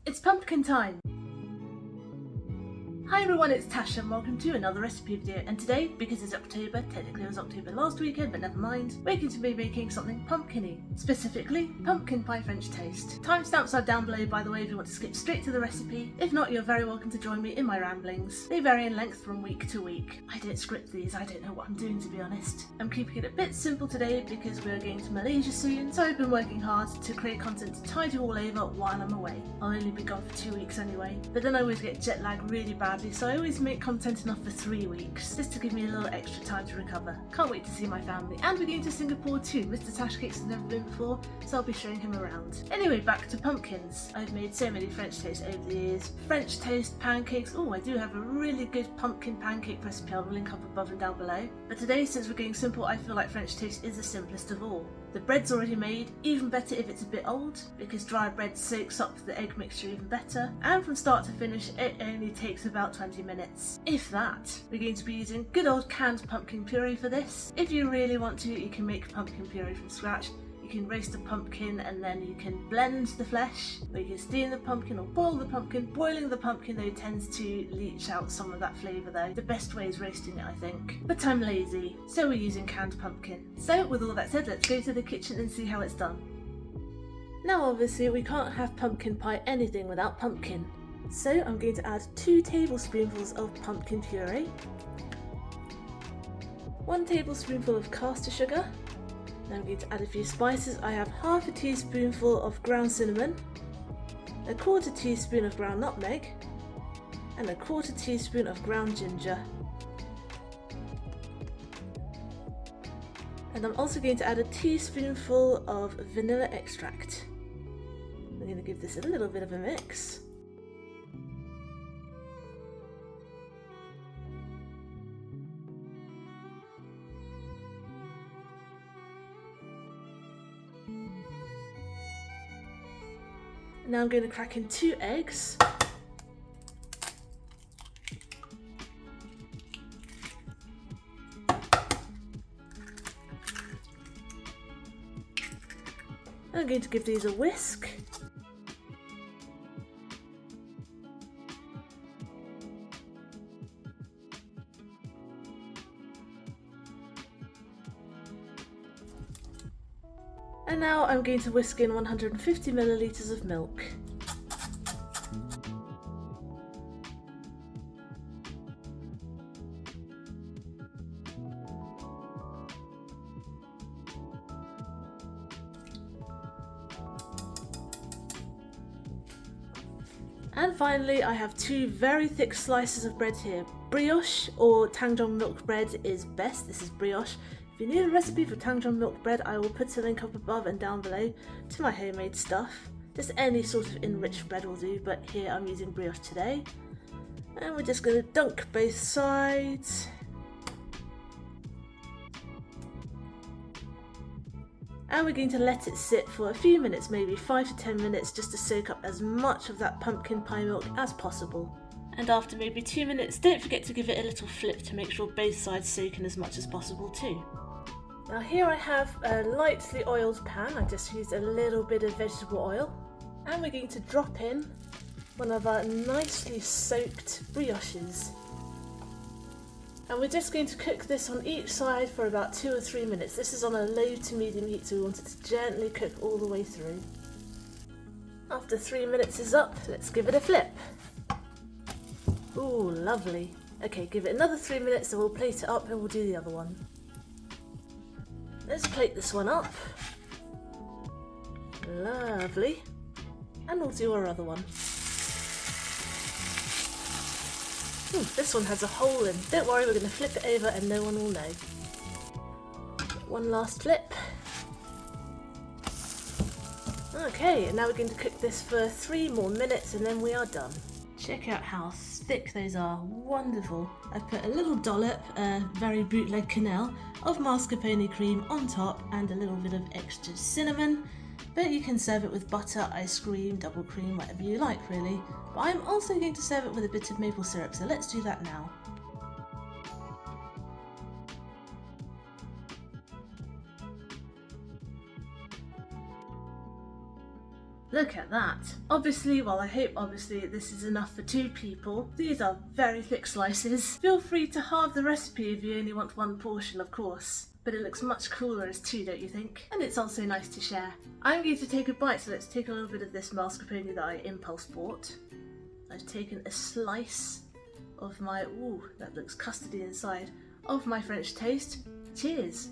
It's pumpkin time! Hi everyone, it's Tasha and welcome to another recipe video, and today, because it's October, technically it was October last weekend, but never mind, we're going to be making something pumpkin-y, specifically pumpkin pie French toast. Timestamps are down below by the way if you want to skip straight to the recipe. If not, you're very welcome to join me in my ramblings. They vary in length from week to week. I don't script these, I don't know what I'm doing to be honest. I'm keeping it a bit simple today because we're going to Malaysia soon, so I've been working hard to create content to tide you all over while I'm away. I'll only be gone for 2 weeks anyway, but then I always get jet lag really badly, so I always make content enough for 3 weeks, just to give me a little extra time to recover. Can't wait to see my family, and we're going to Singapore too. Mr. Tashcakes has never been before, so I'll be showing him around. Anyway, back to pumpkins. I've made so many French toasts over the years. French toast, pancakes. Oh, I do have a really good pumpkin pancake recipe I'll link up above and down below. But today, since we're going simple, I feel like French toast is the simplest of all. The bread's already made, even better if it's a bit old, because dry bread soaks up the egg mixture even better, and from start to finish it only takes about 20 minutes, if that. We're going to be using good old canned pumpkin puree for this. If you really want to, you can make pumpkin puree from scratch. You can roast a pumpkin and then you can blend the flesh, or you can steam the pumpkin or boil the pumpkin. Boiling the pumpkin though tends to leach out some of that flavour though. The best way is roasting it, I think. But I'm lazy, so we're using canned pumpkin. So with all that said, let's go to the kitchen and see how it's done. Now obviously we can't have pumpkin pie anything without pumpkin. So I'm going to add 2 tablespoonfuls of pumpkin puree, 1 tablespoonful of caster sugar. Now I'm going to add a few spices. I have half a teaspoonful of ground cinnamon, a 1/4 teaspoon of ground nutmeg, and a 1/4 teaspoon of ground ginger. And I'm also going to add a teaspoonful of vanilla extract. I'm going to give this a little bit of a mix. Now I'm going to crack in 2 eggs. I'm going to give these a whisk. And now I'm going to whisk in 150 millilitres of milk. And finally, I have 2 very thick slices of bread here. Brioche or Tangjong milk bread is best. This is brioche. If you need a recipe for Tangjong milk bread, I will put a link up above and down below to my homemade stuff. Just any sort of enriched bread will do, but here I'm using brioche today. And we're just going to dunk both sides. And we're going to let it sit for a few minutes, maybe 5 to 10 minutes, just to soak up as much of that pumpkin pie milk as possible. And after maybe 2 minutes, don't forget to give it a little flip to make sure both sides soak in as much as possible too. Now here I have a lightly oiled pan. I just used a little bit of vegetable oil. And we're going to drop in one of our nicely soaked brioches. And we're just going to cook this on each side for about 2 or 3 minutes. This is on a low to medium heat, so we want it to gently cook all the way through. After 3 minutes is up, let's give it a flip. Ooh, lovely. Okay, give it another 3 minutes, so we'll plate it up and we'll do the other one. Let's plate this one up. Lovely. And we'll do our other one. Ooh, this one has a hole in. Don't worry, we're going to flip it over and no one will know. One last flip. Okay, and now we're going to cook this for 3 more minutes and then we are done. Check out how thick those are. Wonderful. I've put a little dollop, very bootleg quenelle, of mascarpone cream on top and a little bit of extra cinnamon. But you can serve it with butter, ice cream, double cream, whatever you like really. But I'm also going to serve it with a bit of maple syrup, so let's do that now. Look at that. Obviously, well, I hope obviously this is enough for 2 people. These are very thick slices. Feel free to halve the recipe if you only want 1 portion, of course. But it looks much cooler as 2, don't you think? And it's also nice to share. I'm going to take a bite, so let's take a little bit of this mascarpone that I impulse bought. I've taken a slice of my, ooh, that looks custardy inside, of my French toast. Cheers!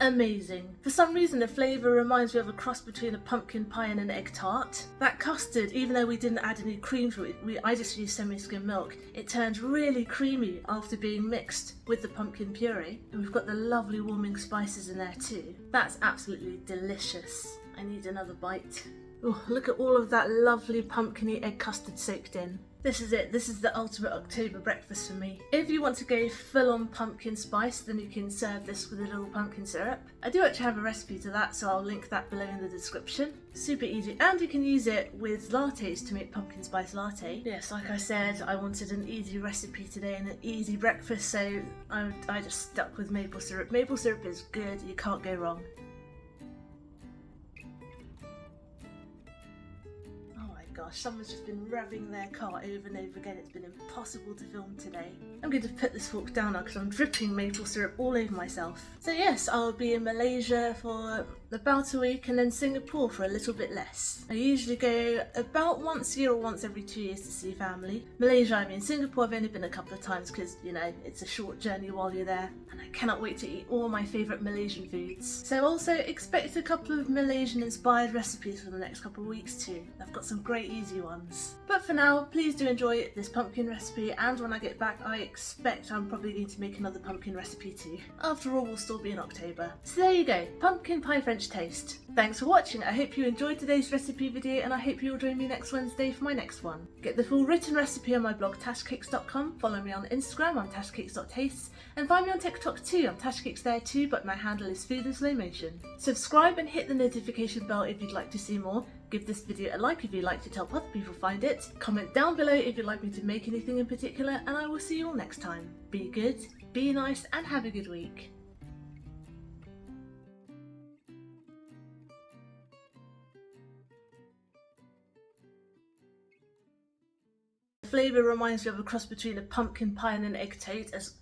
Amazing. For some reason the flavour reminds me of a cross between a pumpkin pie and an egg tart. That custard, even though we didn't add any cream to it, I just used semi-skim milk, it turned really creamy after being mixed with the pumpkin puree. And we've got the lovely warming spices in there too. That's absolutely delicious. I need another bite. Oh, look at all of that lovely pumpkin-y egg custard soaked in. This is it. This is the ultimate October breakfast for me. If you want to go full on pumpkin spice, then you can serve this with a little pumpkin syrup. I do actually have a recipe to that, so I'll link that below in the description. Super easy, and you can use it with lattes to make pumpkin spice latte. Yes, like I said, I wanted an easy recipe today and an easy breakfast, so I just stuck with maple syrup. Maple syrup is good, you can't go wrong. Gosh, someone's just been revving their car over and over again. It's been impossible to film today. I'm going to put this fork down now because I'm dripping maple syrup all over myself. So yes, I'll be in Malaysia for about a week and then Singapore for a little bit less. I usually go about once a year or once every 2 years to see family. Malaysia, I mean Singapore, I've only been a couple of times because, you know, it's a short journey while you're there. And I cannot wait to eat all my favourite Malaysian foods. So also expect a couple of Malaysian inspired recipes for the next couple of weeks too. I've got some great easy ones. But for now, please do enjoy this pumpkin recipe, and when I get back I expect I'm probably going to make another pumpkin recipe too. After all, we'll still be in October. So there you go, pumpkin pie French toast. Thanks for watching. I hope you enjoyed today's recipe video, and I hope you'll join me next Wednesday for my next one. Get the full written recipe on my blog tashcakes.com, follow me on Instagram on tashcakes.tastes, and find me on TikTok too. I'm tashcakes there too, but my handle is food in slow motion. Subscribe and hit the notification bell if you'd like to see more. Give this video a like if you'd like to help other people find it. Comment down below if you'd like me to make anything in particular, and I will see you all next time. Be good, be nice, and have a good week. The flavour reminds me of a cross between a pumpkin pie and an egg toast.